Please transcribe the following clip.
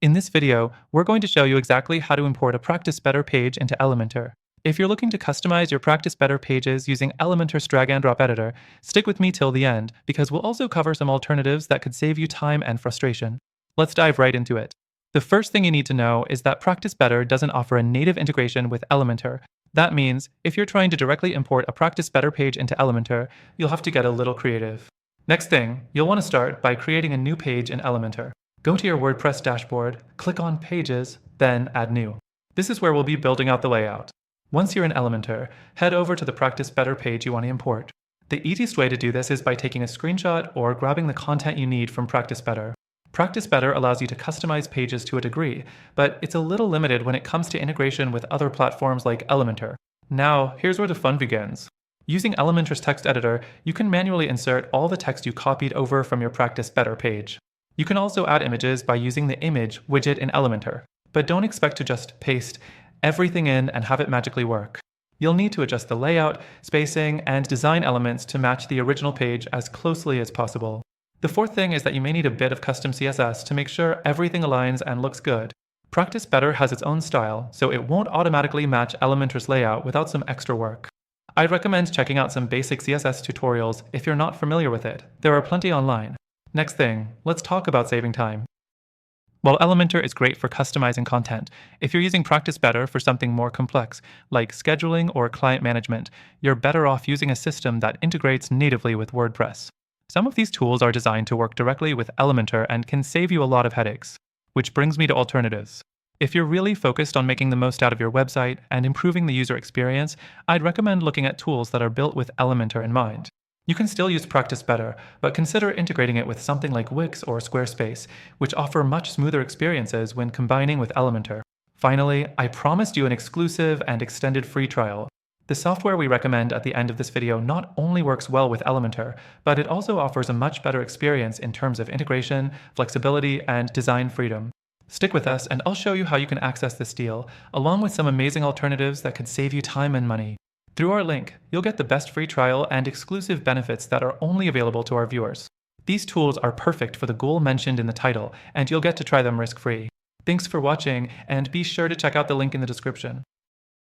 In this video, we're going to show you exactly how to import a Practice Better page into Elementor. If you're looking to customize your Practice Better pages using Elementor's drag and drop editor, stick with me till the end because we'll also cover some alternatives that could save you time and frustration. Let's dive right into it. The first thing you need to know is that Practice Better doesn't offer a native integration with Elementor. That means if you're trying to directly import a Practice Better page into Elementor, you'll have to get a little creative. Next thing, you'll want to start by creating a new page in Elementor. Go to your WordPress dashboard, click on Pages, then Add New. This is where we'll be building out the layout. Once you're in Elementor, head over to the Practice Better page you want to import. The easiest way to do this is by taking a screenshot or grabbing the content you need from Practice Better. Practice Better allows you to customize pages to a degree, but it's a little limited when it comes to integration with other platforms like Elementor. Now, here's where the fun begins. Using Elementor's text editor, you can manually insert all the text you copied over from your Practice Better page. You can also add images by using the Image widget in Elementor, but don't expect to just paste everything in and have it magically work. You'll need to adjust the layout, spacing, and design elements to match the original page as closely as possible. The fourth thing is that you may need a bit of custom CSS to make sure everything aligns and looks good. Practice Better has its own style, so it won't automatically match Elementor's layout without some extra work. I'd recommend checking out some basic CSS tutorials if you're not familiar with it. There are plenty online. Next thing, let's talk about saving time. While Elementor is great for customizing content, if you're using Practice Better for something more complex, like scheduling or client management, you're better off using a system that integrates natively with WordPress. Some of these tools are designed to work directly with Elementor and can save you a lot of headaches. Which brings me to alternatives. If you're really focused on making the most out of your website and improving the user experience, I'd recommend looking at tools that are built with Elementor in mind. You can still use Practice Better, but consider integrating it with something like Wix or Squarespace, which offer much smoother experiences when combining with Elementor. Finally, I promised you an exclusive and extended free trial. The software we recommend at the end of this video not only works well with Elementor, but it also offers a much better experience in terms of integration, flexibility, and design freedom. Stick with us and I'll show you how you can access this deal, along with some amazing alternatives that could save you time and money. Through our link, you'll get the best free trial and exclusive benefits that are only available to our viewers. These tools are perfect for the goal mentioned in the title, and you'll get to try them risk-free. Thanks for watching, and be sure to check out the link in the description.